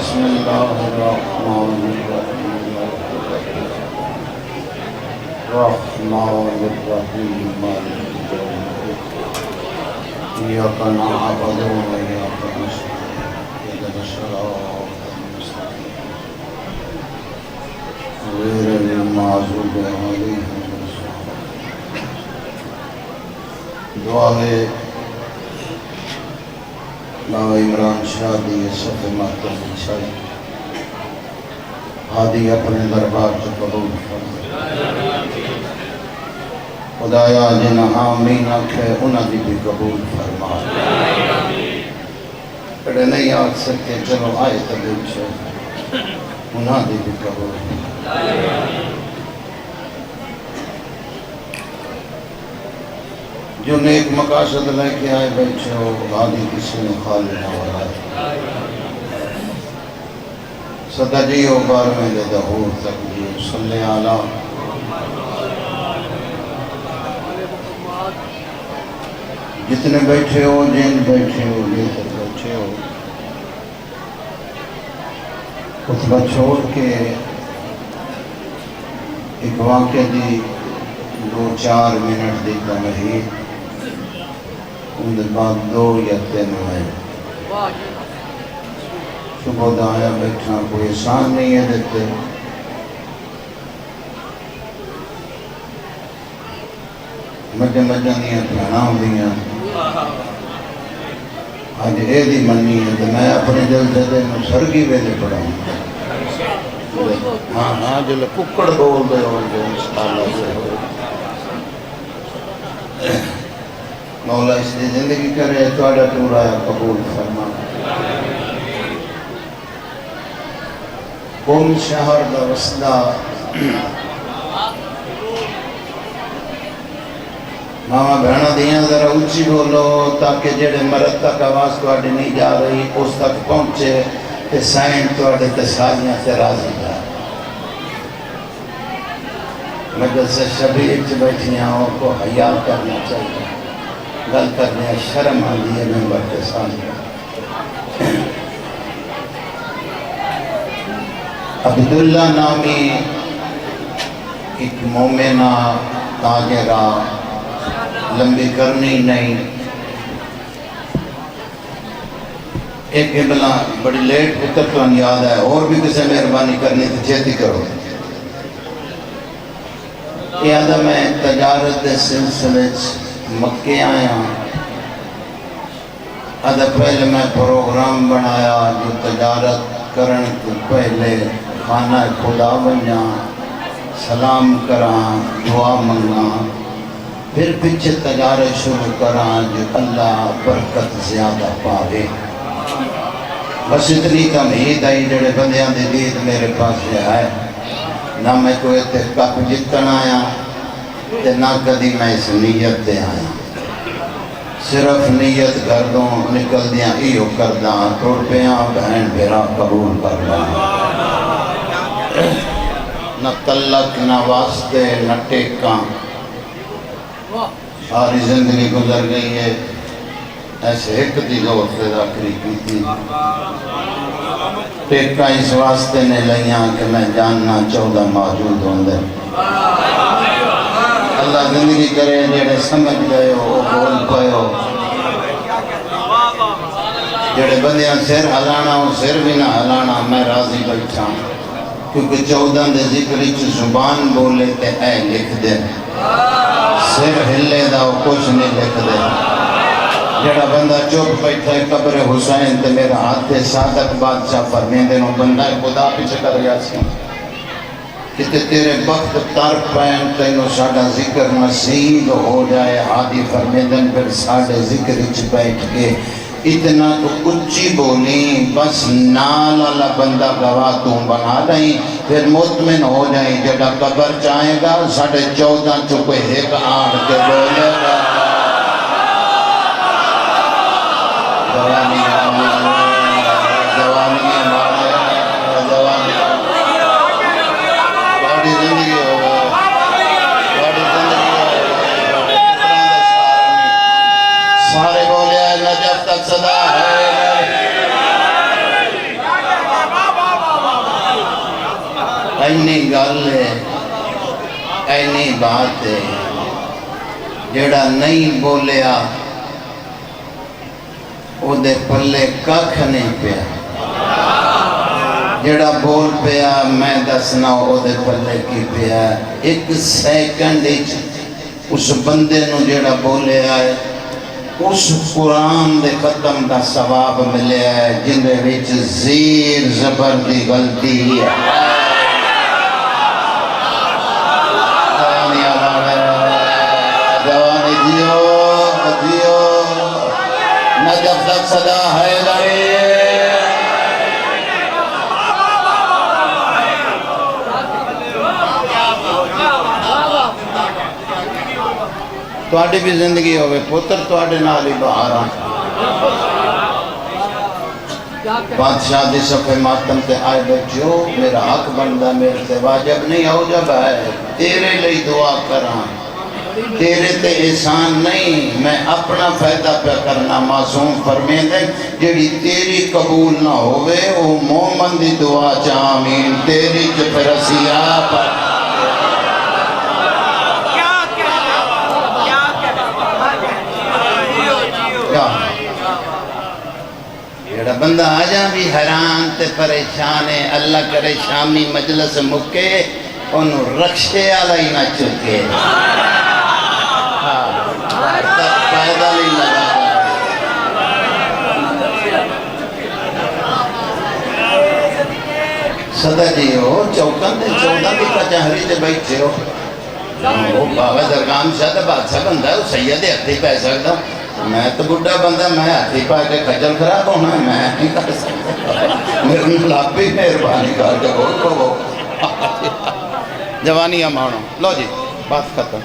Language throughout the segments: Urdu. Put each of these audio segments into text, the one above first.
بسم اللہ الرحمن الرحیم الرحمن الرحیم مالک یوم الدین ایاک نعبد و ایاک نستعین اهدنا الصراط المستقیم غیر المغضوب علیہم ولا الضالین۔ دعا ہے بابا عمران شاہ دی صف ماتم بچھائی ہادی اپنے دربار سے قبول فرما۔ خدایا جنہاں آمین آکھے انہاں دی بھی قبول فرما۔ کڑے نہیں آکھ سکتے چلو آئے تبیل چھے انہاں دی بھی قبول فرما۔ جو نیک مقاصد لے کے آئے بیٹھے ہو غادی کسی نے خالی نہ ہو رہا ہے۔ صدا جیو بار میں لے دہور تک جیو صلی آلہ جتنے بیٹھے ہو جن بیٹھے ہو لے کر بیٹھے ہو خطبہ چھوڑ کے ایک واقعہ دی 2-4 منٹ دی تمہید ان دے بعد 2 یا 3 میں صبح دایا بیٹھا کوئی احسان نہیں ہے دیتے مجھے نہیں اپنا ہوں دیا آج اے دی منی ہے تو میں اپنے دل سے دے میں سرگی ویلے پڑھا ہوں ہاں جو ککڑ بول دے ہو جو انشاءاللہ سے ہو مولا اس دی زندگی کرے تو آڈا ٹور آیا قبول فرما۔ قوم شہر دا وسدہ ماما بہنہ دیاں ذرا اونچی بولو تاکہ جڑے مرد تک آواز تو آڈے نہیں جا رہی اس تک پہنچے کہ سائن تو آڈے تسالیاں سے راضی جا مجلس شبیر سے بیٹھیاں اور کو حیال کرنا چاہیے گل کرنے شرم آدھی ہے ممبر کے سامنے۔ عبداللہ نامی ایک مومنہ تاجرہ لمبی کرنی نہیں ایک ابلا بڑی لیٹ پتر تو یاد ہے اور بھی کسے مہربانی کرنی تو چیتی کرو۔ یہ آدھا میں تجارت دے سلسلے مکے آیا آدھا پہلے میں پروگرام بنایا جو تجارت کرن تو پہلے خانہ خدا بنیا سلام کران دعا منگا پھر پیچھے تجارت شروع کران جو اللہ برکت زیادہ پاوے۔ بس اتنی تمہید آئی جڑے بندیاں دی دید میرے پاس یہ ہے نہ میں کوئی اتحقاق جتن آیا نہ کدی میں اس نیت دے آیا صرف نیت گردوں نکل دیاں ایو کرداں توڑ پیاں بہن بھیرا قبول کرداں نہ تلک نہ واسطے نہ ٹیکاں ساری زندگی گزر گئی ہے ایسے ایک دی زور سے ذاکری کی تھی ٹیکاں اس واسطے نے لئیاں کہ میں جاننا 14 موجود ہوں دے اللہ زندگی کرے جڑے سمجھ گئے ہو بول پائے ہو جڑے بندیاں سر ہلانا ہو سر بھی نہ ہلانا میں راضی بیٹھا کیونکہ 14 دے ذکری چھ زبان بولے تے اے لکھ دے سر ہلے دا وہ کچھ نہیں لکھ دے جڑا بندہ چوپ بیٹھا ہے قبر حسین تے میرا ہاتھ صادق بادشاہ فرمیندے نو بندہ خدا پیچھے کر گیا سی کہ تیرے وقت تر پین تینو ساڑھا ذکر نصیب ہو جائے ہادی فرمیدن پھر ساڑھے ذکر اچھ بیٹھ کے اتنا تو اچھی بولی بس نال اللہ بندہ گواہ تو بنا رہی پھر مطمئن ہو جائیں جڑا قبر چاہیں گا 14.5 چکے ایک آڑ کے بولے گا سارے بولے نجف تک صدا ہے اینی گل ہے، اینی بات ہے، جڑا نہیں بولیا او دے پلے ککھ نہیں پیا، جڑا بول پیا میں دسنا او دے پلے کی پیا۔ ایک سیکنڈ اس بندے نو جڑا بولے آئے اس قرآن دے ختم دا ثواب ملے ہے جن دے وچ زیر زبر دی غلطی ہے۔ جوانی دیو دیو نجف تک صدا ہے داری تواڈی بھی زندگی ہوئے پتر تواڈے نال ہی باہر آن۔ بادشاہ دی صفحے ماتم تے آئے بچو میرا حق بندہ میرے تے واجب نہیں ہو جب ہے تیرے لئی دعا کران تیرے تے احسان نہیں میں اپنا فائدہ پہ کرنا معصوم فرمین دے جڑی تیری قبول نہ ہوئے او مومن دی دعا چامین تیری چپرسیا پر جڑا بندہ آجا بھی حیران تے پریشان ہے اللہ کرے شامی مجلس مکے انہوں رکشے آلہ ہی نہ چکے فائدہ نہیں لگا صدا جی ہو چوکن دے چودہ بھی کچہری دے بیٹھے ہو وہ بابا درگام شاہ بادشاہ بندہ ہے وہ سید ہتھی پہ سکتا میں تو بڑھا بندہ میں ہاتھی پا کے کھجل خراب ہونا ہے میں نہیں کر سکتا میرے ملاب بھی مہربانی کر کے بہت کو جوانی امانو لو جی بات ختم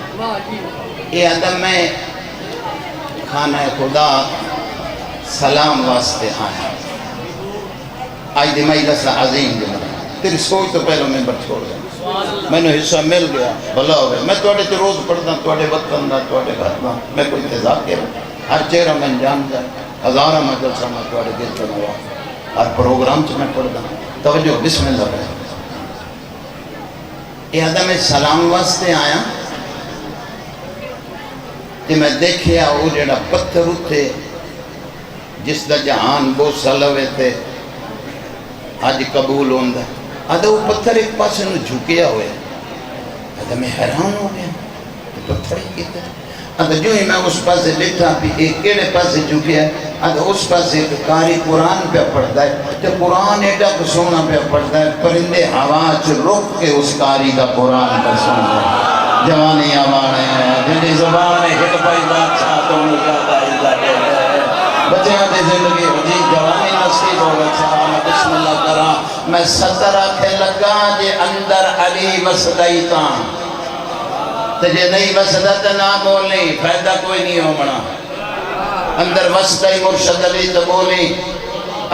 یہ ادب میں خانہ خدا سلام واسطے آیا آج دی مجلس عظیم جنہ تیری سوچ تو پہلو ممبر چھوڑ گیا میں نے حصہ مل گیا بھلا ہو گیا میں توڑے تے روز پڑھتا توڑے وطن دا توڑے گھر دا میں کوئی انتظار کیا ہر چہرہ میں جان جائے ہزارہ مجلسہ میں توڑے گیت بنوا ہر پروگرام سے میں پڑھتا توجہ بسم اللہ پڑھتا یہ ادھا میں سلام واسطے آیا کہ میں دیکھیا وہ جڑا پتھر اٹھے جس دا جہان بہت سلوے تھے آج قبول ہوندہ ادھا وہ پتھر ایک پاسے نو جھکیا ہوئے ادھا میں حیران ہو گیا تو پتھر ہی کیتا ادھا جو ہی میں اس پاسے بیٹھا بھی ایک کیڑے پاسے جھکیا ہے ادھا اس پاسے ایک کاری قرآن پہ پڑھتا ہے تو قرآن ایڈا کو سونا پہ پڑھتا ہے پرندے ہواچ رک کے اس کاری کا قرآن پہ سنتا ہے جوانی آوانے ہیں جنہی زبان ہے ہٹ پائی بات چاہتوں نے زیادہ اللہ کہتا ہے بچے آتے زندگی حجی جوانی نصیب ہو گئے میں بسم اللہ کرا میں ستر آکھے لگا جے اندر علی وسدائیتا تجھے نہیں وسدت نہ بولیں فائدہ کوئی نہیں ہو منا اندر وسدائی مرشد علی تو بولیں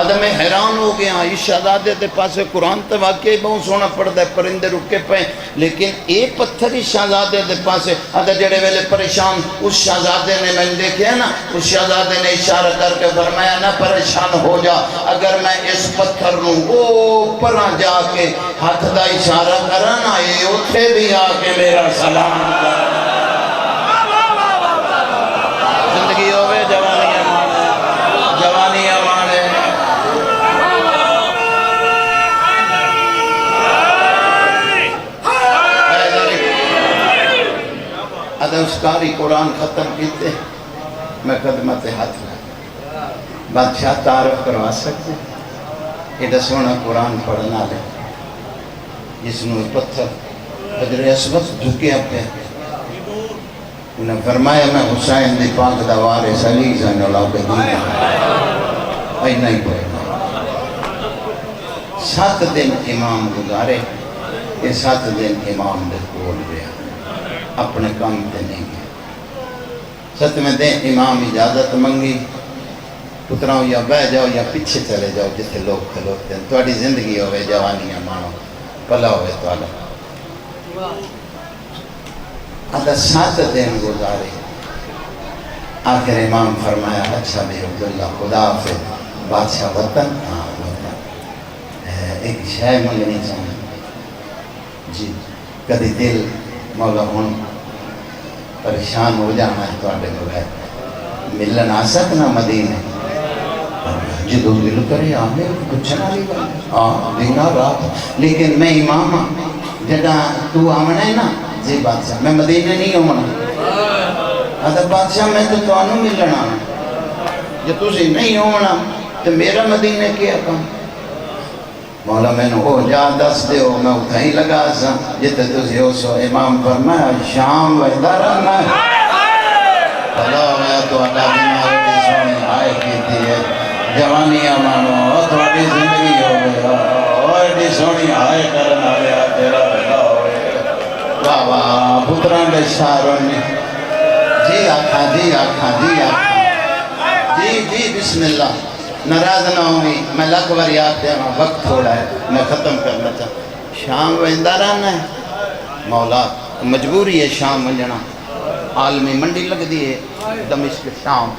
ادھا میں حیران ہو گیا اس شہزادے دے پاسے قرآن تو واقعی بہت سونا پڑھتا ہے پرندے رکے پہ لیکن ایک پتھر اس شہزادے دے پاسے ادھا جڑے ویلے پریشان اس شہزادے نے میں دیکھے نا اس شہزادے نے اشارہ کر کے فرمایا نہ پریشان ہو جا اگر میں اس پتھر نوں اوپرا جا کے ہاتھ دا اشارہ کرنا یہ اتھے بھی آ کے میرا سلام کر زندگی ہوئے جوانی امانے جوانی امانے ادھا اس کاری قرآن ختم کیتے میں قدمت ہاتھ لگا بادشاہ تعارف کروا سکتے ایڈا سونا قرآن پڑھنا لے جس نے پتھر حجر اسود جھکیا پہ انہیں فرمایا میں حسین دی پاک دوارے سلی زین اللہ کے دینا ای نہیں پڑھنا 7 دن امام گزارے یہ 7 دن امام دے کول رہا اپنے کام تے نہیں گیا 7ویں دن امام اجازت منگی پتراؤ یا بہ جاؤ یا پیچھے چلے جاؤ جتنے لوگ کھلوتے ہیں تواڈی زندگی ہوئے جوانیاں مانو پلا ہوئے تواڈا ادھا 7 دن گزارے آخر امام فرمایا اچھا بھی عبداللہ خدا حافظ بادشاہ وطن ہاں وطن ایک شے منگنی چاہوں جی کدی دل مولا ہوں پریشان ہو جانا ہے تو آڈے بغیر ملن آ سکنا مدینے جدو دل کرے آنے کچھ نہ لی بات دینا رات لیکن میں امام ہاں جدہ تو آمنا ہے نا جی بادشاہ میں مدینے نہیں ہونا ادھا بادشاہ میں تو توانو ملنا جو تُسی نہیں ہونا تو میرا مدینے کیا کام مولا میں نے او جا دس دے ہو میں اتھا ہی لگا سا جتے تُسی ہو سو امام فرمایا شام وحدہ رہنا ہے اللہ ہویا تو اللہ بیمار کی سونی آئے کی تھی ہے جوانی امانو تو اڈی زندگی ہو گیا اور اڈی سونی آئے کرنا گیا تیرا بھلا ہوئے واہ واہ پتران دے شاروں نے جی آکھاں جی آکھاں جی آکھاں جی بسم اللہ ناراض نہ ہوئی میں لکھ بار یاد دے رہا وقت تھوڑا ہے میں ختم کرنا چاہتا شام ویندہ رہنا ہے مولا مجبوری ہے شام ونجنا عالمی منڈی لگ دی ہے دمشق شام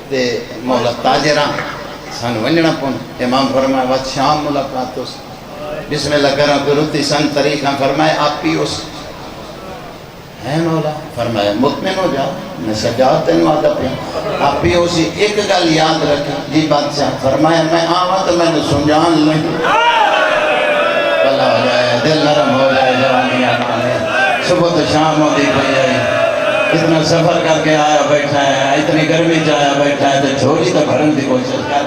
تے مولا تاجران سن ونجنا پون امام فرمائے وقت شام ملاقات اس بسم اللہ کرنا پھر رتی سن طریقہ فرمائے آپ پی اس ہے مولا فرمایا مطمئن ہو جا میں سجاد تینو آدھا پیا آپ بھی اسی ایک گل یاد رکھیں جی بادشاہ فرمایا میں آواں تو میں نے سنجان نہیں بلا ہو جائے دل نرم ہو جائے جوانی آمانے صبح تو شام ہوتی پہی آئی اتنا سفر کر کے آیا بیٹھا ہے اتنی گرمی جایا بیٹھا ہے تو جھولی تو بھرن دی کوشش کر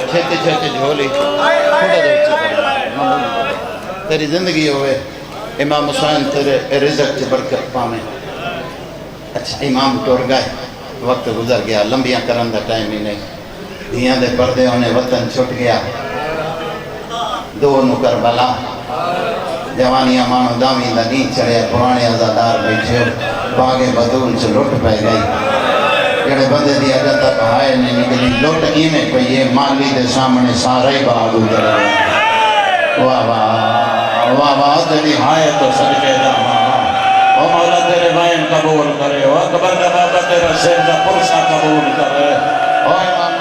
چھتے چھتے جھولی تھوڑا دو چکر تیری زندگی ہوئے امام حسین تیرے رزق چھ برکت پامیں اچھا امام ٹور گئے وقت گزر گیا لمبیاں کرن دا ٹائم ہی نہیں دیاں دے پردے ہونے وطن چھٹ گیا دو نکر بلا جوانی امانو دامی دا نہیں چڑھے پرانے عزادار بیٹھے باغے بدون سے لٹ پہ گئی جڑے بندے دی اگر تک ہائے نہیں نکلی لٹ ایمیں پہ یہ مالی دے سامنے سارے باغ ادھر واہ واہ واہ واہ تیری ہائے تو صدقے داما او مولا تیرے بائن قبول کرے او اکبر دا بابا تیرا سیر دا پرسا قبول کرے او امام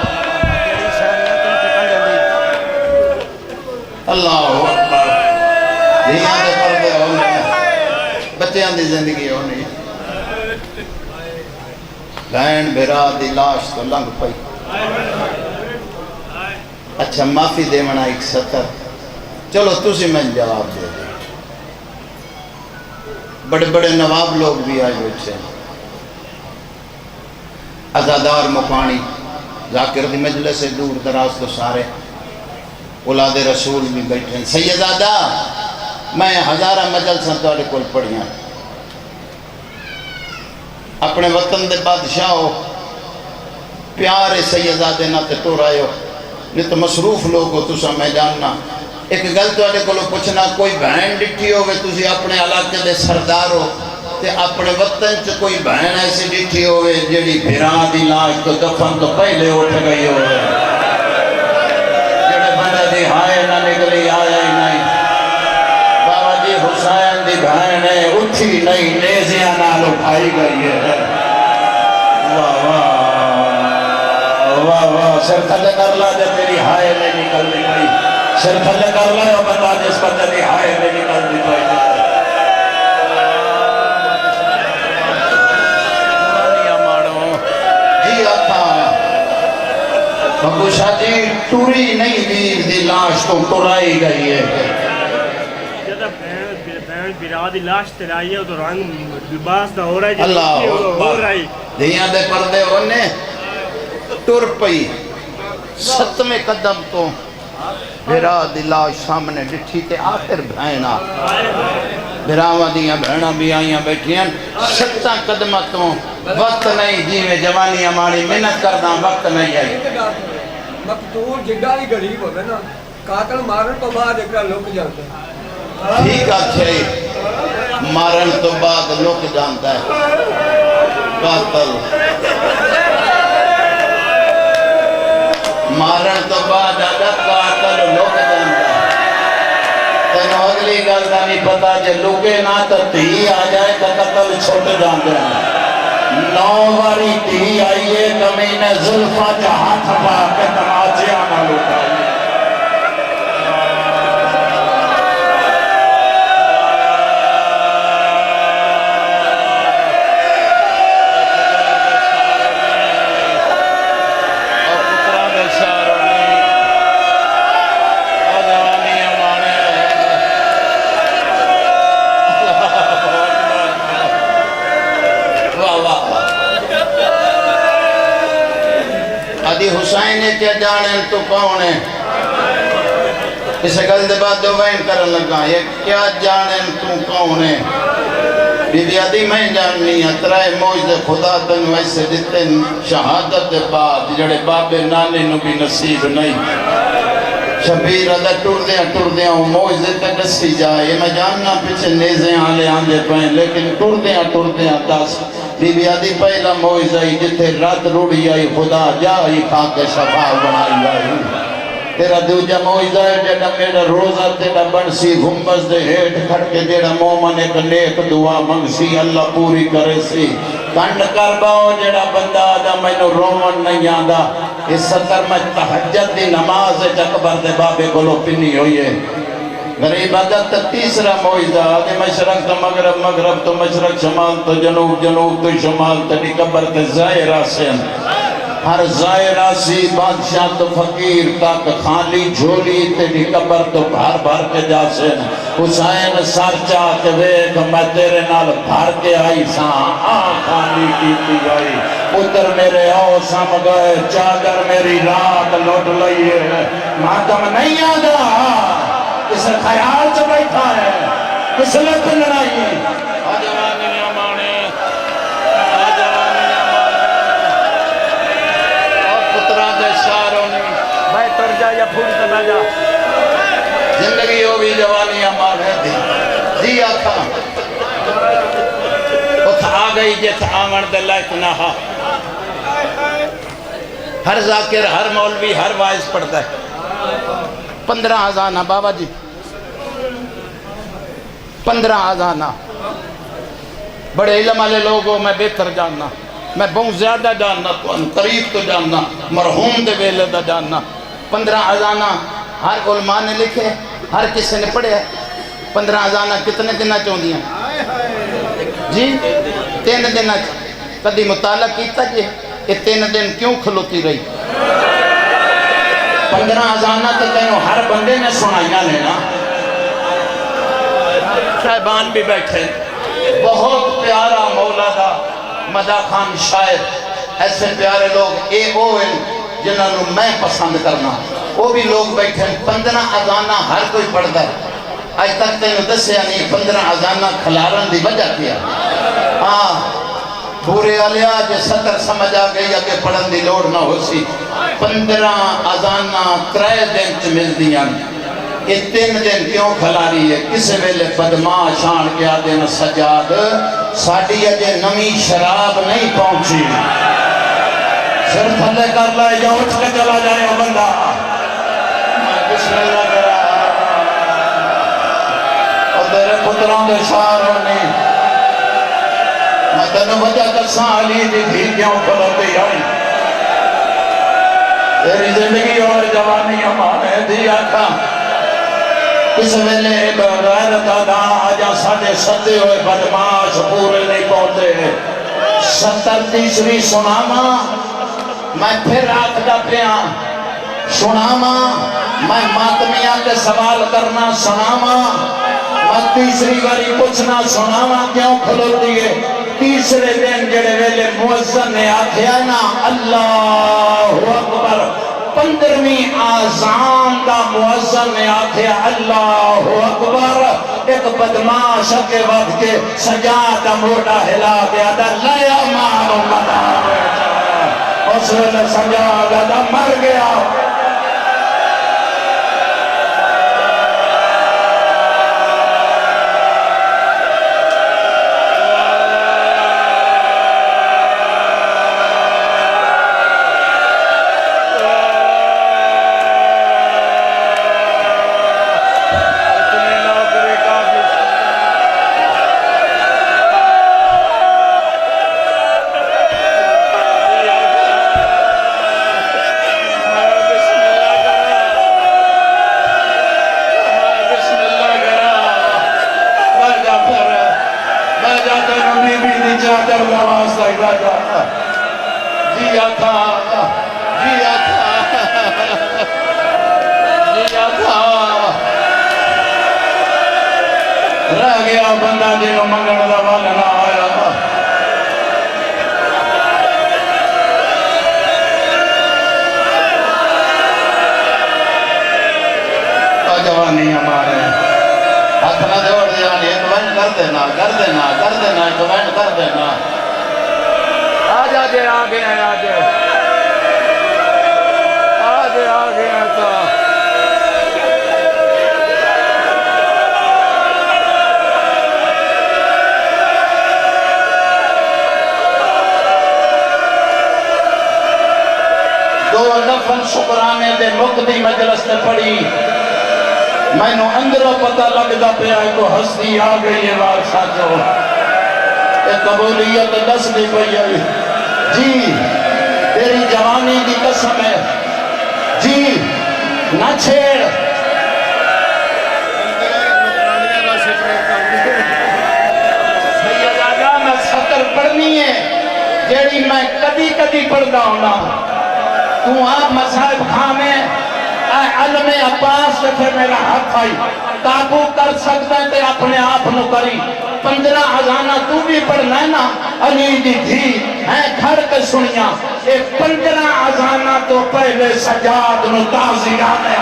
اللہ اکبر دیاں دے پردے ہونے بچیاں دی زندگی ہونے بہن بھرا دی لاش تو لنگ پئی اچھا معافی دے منا ایک سطر چلو تُسی میں جواب دے دیں بڑے بڑے نواب لوگ بھی آئے بیٹھے عزادار مقانی ذاکر دی مجلس سے دور دراز تو سارے اولاد رسول بھی بیٹھے سیدادہ میں ہزارہ مجلساں توڑے کل پڑھیاں اپنے وطن دے بادشاہ ہو پیارے سیدادے نہ تے ٹور آئے ہو نہیں تو مصروف لوگ ہو تو سا میں جاننا ایک گل تو آنے کو لو پوچھنا کوئی بہن ڈٹھی ہوگے تُسی اپنے علاقے دے سردار ہو تے اپنے وطن چ کوئی بہن ایسی ڈٹھی ہوگے جڑی بھیران دی لاش تو دفن تو پہلے اٹھ گئی ہوگے جڑے بندہ دی ہائے نہ نکلی آیا ہی نہیں بابا جی حسین دی بہن ہے اٹھی نہیں نیزیاں نال اٹھائی گئی ہے واہ واہ واہ واہ سر تھلے کر لا جب میری ہائے نہیں نکل دی گئی سر تھلے کر لائے اور بندہ جس پر تیری ہائے میں نکل دی پائی جی آتا بابو شاہ جی ٹوری نہیں دی لاش تو ٹورائی گئی ہے جدہ بہن بیرا دی لاش تلائی ہے تو رنگ لباس دا ہو رہا ہے اللہ اکبر دیاں دے پردے ہونے ٹور پئی ستمیں قدم تو بھیرا دلا سامنے ڈٹھی تے آخر بھائنا بھیراوہ دیاں بھینا بھی آئیاں بیٹھیاں ستہ قدمتوں وقت نہیں جی میں جوانی ہماری منت کرداں وقت نہیں آئی مقتول جگہ ہی غریب ہوگا نا قاتل مارن تو بعد ایک لوگ جانتا ہے ٹھیک اچھے مارن تو بعد لوگ جانتا ہے قاتل مارن تو بعد اگر قاتل لوگ جانتا ہے تینو اگلی گل دا نہیں پتا جے لوگے نہ تو تھی آ جائے تو قتل چھوٹ جانتے ہیں نوواری تھی آئیے کمینے ظلفہ جہاں تھپا کے تماچے آنا لوٹائیے کدی حسین ہے کیا جانیں تو کون ہے اسے گل دے بعد دو وین کرن لگا یہ کیا جانیں تو کون ہے بی بی آدھی میں جاننی ہے ترائے موجد خدا تن ویسے دیتے شہادت بعد جڑے بابے نانے نو بھی نصیب نہیں شبیر ادھا ٹر دیاں موجد تے دسی جائے میں جاننا پیچھے نیزیں آلے آندے پہیں لیکن ٹر دیاں دس بی بی آدھی پہلا موجد آئی جتے رات روڑی آئی خدا جائی خاک شفا بنائی آئی تیرا دوجہ موجزہ ہے جیڑا میرا روزہ تیرا بنسی گھمبز دے ہیٹ کھڑ کے جیڑا مومن ایک نیک دعا منگسی اللہ پوری کرے سی کنڈ کر باؤ جیڑا بندہ آدھا میں نو رومن نہیں آدھا اس ستر میں تحجد دی نماز اکبر دے بابے گلو پنی ہوئی ہے غریب عدد تیسرا موجزہ آدھے مشرق تو مغرب مغرب تو مشرق شمال تو جنوب جنوب تو شمال تو قبر تے ظاہرہ سے ہر ظاہرہ سی بادشاہ تو فقیر تک خالی جھولی تیری قبر تو بھار بھار کے جاسن حسین سر چاہ کے ویک میں تیرے نال بھار کے آئی ساں خالی کی گئی پتر میرے آؤ سم گئے چادر میری رات لوٹ لئیے ماتم نہیں آگا کسے خیال سے بیٹھا ہے کس لکھ لڑائی آجوانی امانے یا پھول کرنا جا زندگی ہو بھی جوانی امان ہے دی جی آتھا اتھ آ گئی جت آمن دلہ اتنا ہا ہر ذاکر ہر مولوی ہر وائز پڑھتا ہے 15 آزانہ بابا جی 15 آزانہ بڑے علم والے لوگوں میں بہتر جاننا میں بہت زیادہ جاننا قریب تو جاننا مرحوم دے ویلے دا جاننا 15 آزانہ ہر علماء نے لکھے ہر کسی نے پڑھے 15 آزانہ کتنے دنہ چون دیا جی 3 دنہ کدی مطالعہ کیتا جی یہ 3 دن کیوں کھلوتی رہی 15 آزانہ تو کہوں ہر بندے نے سنائیاں لینا صاحبان بھی بیٹھے بہت پیارا مولا دا مدہ خان شاعر ایسے پیارے لوگ اے او این جنہاں نو میں پسند کرنا وہ بھی لوگ بیٹھے 15 اذانہ ہر کوئی پڑھتا ہے آج تک تینوں دسیا نہیں 15 اذانہ کھلارن دی وجہ کیا پورے علیہ جو سطر سمجھ آ گئی اگے پڑھن دی لوڑ نہ ہو سی 15 اذانہ 3 دن چ مل دیاں یہ 3 دن کیوں کھلاری ہے کسے ویلے بدماش آن کے آدھے سجاد ساڑھی اجے نمی شراب نہیں پہنچی سر تھلے کر لائے یا اٹھ کے چلا جائے بندہ میں بسم اللہ کرا اور تیرے پتروں دے شعروں نے میں تنو وجہ کساں علی دی دھی کیوں کھلوتی آئی تیری زندگی اور جوانی ہمارے دیا تھا اس ویلے بغیرت ادا آجا ساڑھے سدے ہوئے بدماش پورے نہیں پہنچے 70 سناما میں پھر رات کا پیاں سناما میں ماتمیاں کے سوال کرنا سناما میں تیسری باری پوچھنا سناما کیوں کھلو دیئے تیسرے دن جڑے ویلے موزن نے آکھیا نا اللہ اکبر 15ویں آزان دا موزن نے آکھیا اللہ اکبر ایک بدماش کے وقت کے سجادہ موڑا ہلا گیا دا لیا مانو مدہ اس وقت سجادہ دا مر گیا رہ گیا بندہ جنہوں منگل دا والا نہ آیا اپنا دوڑ دیوانی ایک وینٹ کر دینا ایک وینٹ کر دینا آجے آگے ہیں آجے ہیں تو دو نفل شکرانے دے مقدی مجلس نے پڑھی میں نو اندروں پتہ لگتا پہ آئے کو ہستی آگئی ہے وارسا جو ایک قبولیت دس دی پئی آئی جی تیری جوانی دی قسم ہے جی نہ چھیڑ سید آجا میں سطر پڑھنی ہے جیڑی میں کدی کدی پڑھنا ہونا تو آپ مذہب کھامے اے علم عباس سے پھر میرا حق آئی قابو کر سکتا ہے تے اپنے آپ نو کری 15 ازانہ تو بھی پڑھنا ہے نا علی دی تھی ہیں گھر کے سنیاں اے 15 ازانہ تو پہلے سجاد نو تازیہ میں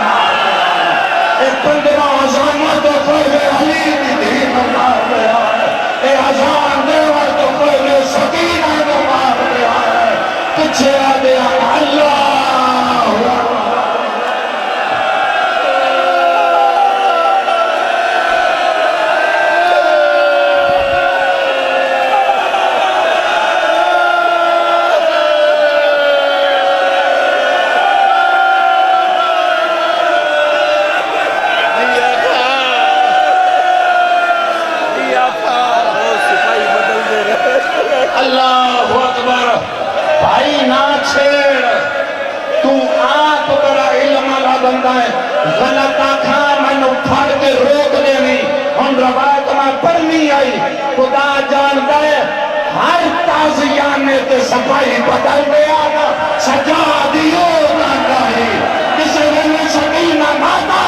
اے 15 ازانہ تو پہلے علی دی تھی مار گیا اے ازان دیوار تو پہلے سکینہ نو مار گیا پچھے آ دیا اللہ اللہ اکبر بھائی نہ چھیڑ تو آپ بڑا علم والا بندہ ہے غلط آنکھاں میں نے پھڑ کے روک دینی ہم روایت میں پڑھنی آئی خدا جانتا ہے ہر تازیانے تے صفائی بدل دیا نا سجا دیو نہ کہی کسے ویلے سکینہ ماتا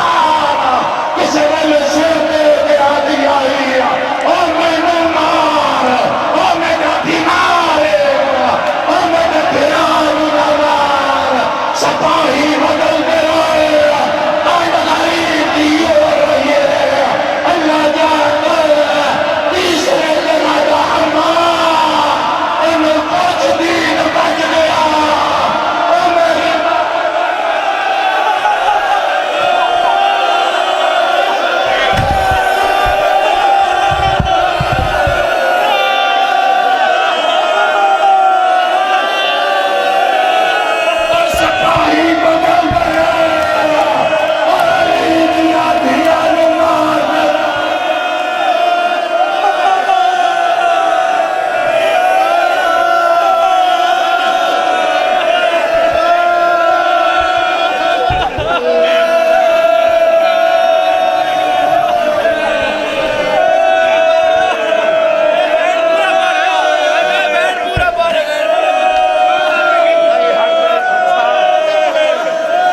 کسے ویلے سر دے کے آدھی آئی او میں نے مار او میں نے بیمار او میں نے پیار نوار سپاہی بدل دے رہے آئی غریب دیو رہی اللہ جانتا تیسرے دن رحمان انہیں کچھ دین بچ گیا او میری سپاہی بدل گئے اور علی دیا دیا نمار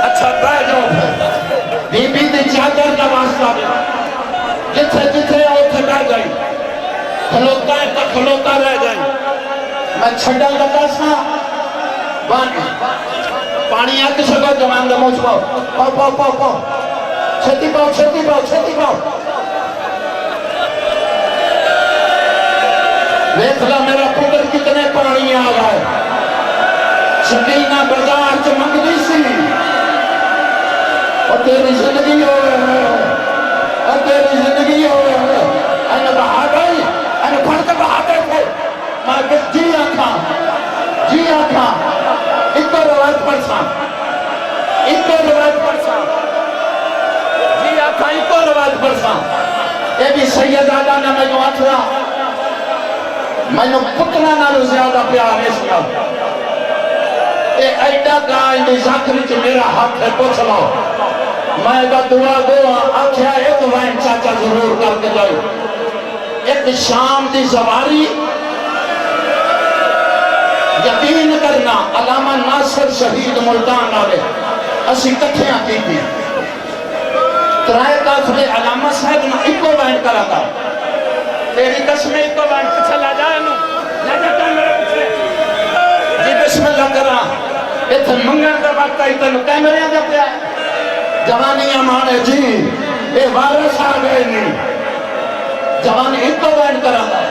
اچھا بہ جاؤ بی بی دی چادر کا واسطہ جتھے جتھے اوتھے بہ گئی کھلوتا ہے تو کھلوتا رہ گئی میں چھڑا لگا سا پانی آ کے سکو جوان دے موچ پاؤ پاؤ پاؤ پاؤ پاؤ چھتی پاؤ چھتی پاؤ چھتی پاؤ دیکھ لا میرا پتر کتنے پانی آ گئے سکینہ بازار چ منگنی سی اور تیری زندگی ہو رہے ہیں اور تیری زندگی ہو رہے ہیں انہیں بہا گئی انہیں پھڑ کے بہا گئے تھے میں کہ جی آنکھاں ایک تو روایت پڑھساں جی آنکھاں ایک تو روایت پڑھساں یہ بھی سید آدھا نے میں جو آتھا میں نے پتنا نہ زیادہ پیار اس کا اے ایڈا گائن دی زاکری چ میرا حق ہے پوچھ لو میں دا دعا دعا آکھیا ایک وائن چاچا ضرور کر کے جائے ایک شام دی زواری یقین کرنا علامہ ناصر شہید ملتان آوے اسی کٹھیاں کی تھی ترائے کافلے علامہ صاحب نے ایک وائن کرا تھا تیری قسمیں ایک وائن پچھا لا جائے نو لا جاتا ہے میرے پچھلے جی بسم اللہ کرا اتن منگن کا وقت آئی تنو کیمریاں جب پہ آئے جوانیاں مانے جی اے وارث آ گئے نہیں جوان ایک تو وین کرا دا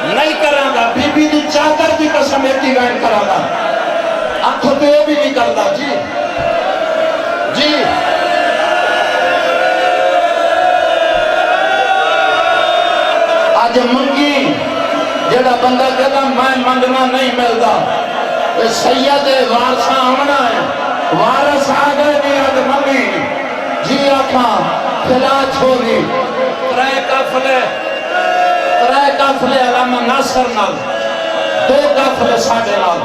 نہیں کرا دا بی بی دی چادر دی قسم ایک وین کرا دا آنکھوں پہ بھی نہیں کردا جی جی آج منگی جڑا بندہ کہتا میں منگنا نہیں ملتا سید وارثہ آمنا ہے وارث آگئے نہیں آج منگی جی آکھاں پھلا چھوڑی ترائے کافلے علامہ ناصر نال 2 کافلے ساڑھے نال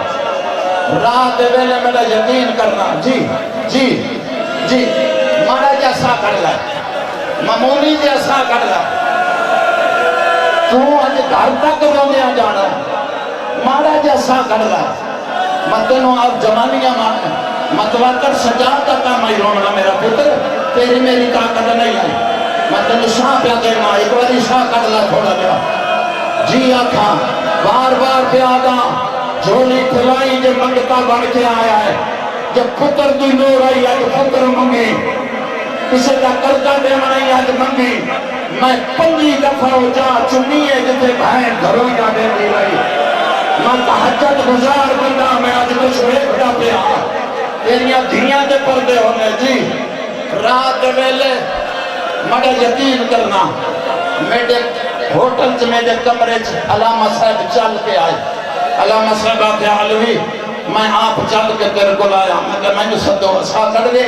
رات ویلے میرا یقین کرنا جی جی جی مارا جیسا کر لائے معمولی جیسا کر لائے تو آج گھر تک روندیاں جانا مارا جیسا کر لائے مطلب آپ جوانیاں مارنا متواتر سجاد کا کام آئی رونا میرا پتر تیری میری طاقت نہیں آئی مطلب شاہ پہ دینا ایک باری شاہ کر لائے تھوڑا گیا جی آکھاں بار بار پہ آگا جھولی کھلائی جو منگتا بڑھ کے آیا ہے جب پتر دی نور آئی آج پتر منگی کسی کا قرضہ دے منائی آج منگی میں 5 دفعہ ہو جا چنی ہے جتے بہن گھروں یا دے دی رہی میں تحجت گزار بندہ میں آج کچھ ویکھڑا پہ آ تیریاں دھیاں دے پردے ہونے جی رات ویلے مڑا یقین کرنا میرے ہوٹل سے میرے کمرے سے علامہ صاحب چل کے آئے علامہ صاحب آتے علوی میں آپ چل کے تیرے کو لایا میں کہ میں نے سدو سا کر دے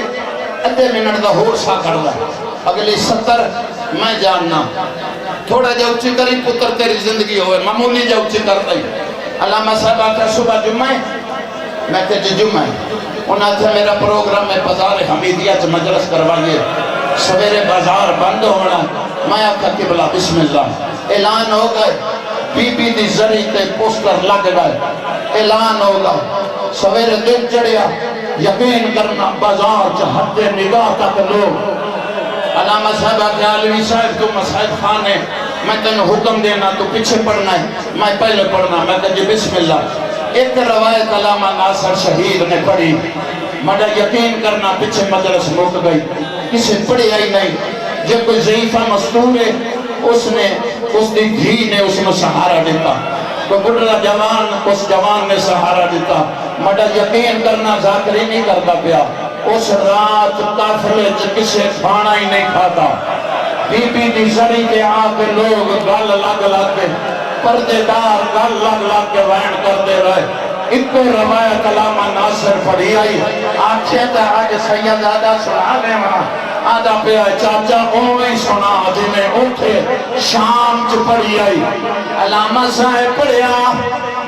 ادھے منٹ دا ہور سا کر دا اگلی 70 میں جاننا تھوڑا جا اچھی کری پتر تیری زندگی ہوئے معمولی جا اچھی کر دائی علامہ صاحب آتا صبح جمعہ میں کہتے جمعہ انہاں تھے میرا پروگرام میں بازار حمیدیہ سے مجلس کروائیے سویرے بازار بند ہونا میں آکھا قبلہ بسم اللہ اعلان ہو گئے بی بی دی زری تے پوسٹر لگ گئے اعلان ہوگا سویرے دن چڑھیا یقین کرنا بازار چہتے نگاہ تک لوگ علامہ صاحب علیوی صاحب تو مسائد خان ہے میں تنہیں حکم دینا تو پیچھے پڑھنا ہے میں پہلے پڑھنا میں کہا جی بسم اللہ ایک روایت علامہ ناصر شہید نے پڑھی مڈا یقین کرنا پیچھے مجلس مک گئی کسی پڑھی آئی نہیں جب کوئی ضعیفہ مستور ہے اس دی دھی نے اس میں سہارا دیتا کوئی بڑھا جوان اس جوان نے سہارا دیتا مڈا یقین کرنا ذاکری نہیں کرتا پیا اس رات کافرے کسے کھانا ہی نہیں کھاتا بی بی دی زری کے آگے لوگ گل لگ لگ کے پردے دار گل لگ لگ کے وین کرتے رہے ایک کو روایت علامہ ناصر پڑھی آئی آنکھیں تا آج سید آدھا سنا دے وہاں آدھا پہ آئے چاچا اوہی سنا جنہیں اٹھے شام چ پڑھی آئی علامہ صاحب پڑھیا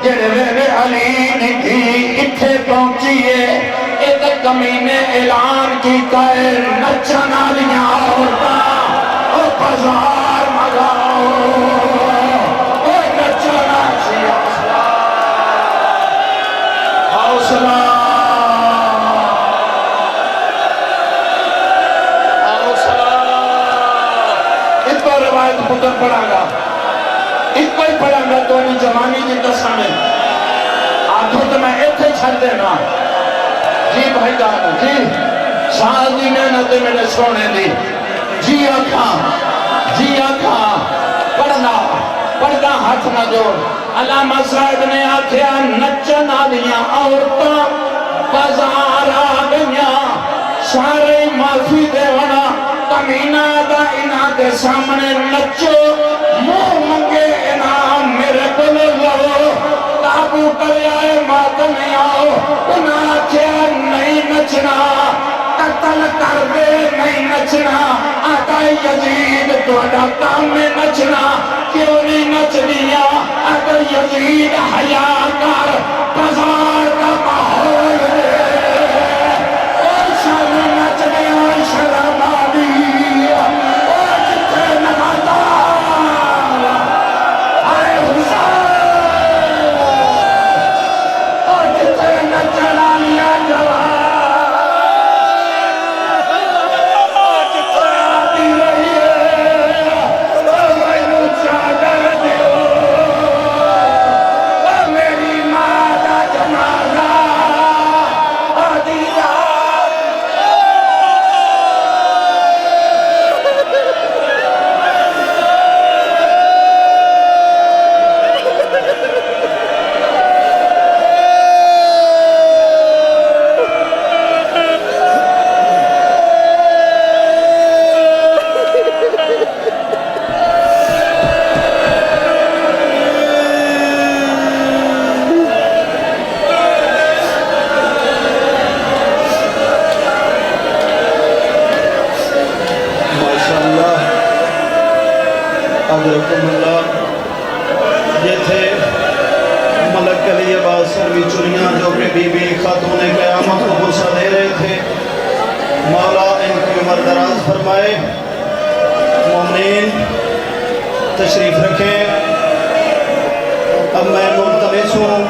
جڑے وے علی نکھی اتھے پہنچیے ایک کمینے اعلان کی کائر نچنا لیا ہوتا او بازار مگاؤ او نچنا چیا حوصلہ حوصلہ اس پر روایت پتر پڑھا گا اس کو ہی پڑھا گا تو انہیں جوانی جی دسانے آنکھوں تو میں ایتھے چھڑ دینا جی بھائی جان جی شاہدی محنت میرے سونے دی جی آنکھاں پڑھنا ہاتھ نہ جوڑ علامہ صاحب نے آکھیا نچن آلیاں عورتاں بازار آ گئیاں سارے معافی دے ونا کمینہ دا انہاں کے سامنے نچو منہ منگے انعام میرے کو لو قابو کرے آئے ماتم آؤ انہاں کیا نہیں نچنا قتل کر دے نہیں نچنا آقا یزید توڑا کام میں نچنا کیوں نہیں نچنیا آقا یزید حیا کر بازار کا ماحول ہے اور شام نچنے اور شرم آدھی اور جتے نماتا آئے حسین اور جتے نچنا لیا جوان میری ماں دا جمع حضرت اللہ یہ تھے ملک علی عباس سروی چنیاں جو کہ بی بی خاتون قیامت کو غصہ دے رہے تھے. مولا ان کی عمر دراز فرمائے. مومنین تشریف رکھیں. اب میں ملتمس ہوں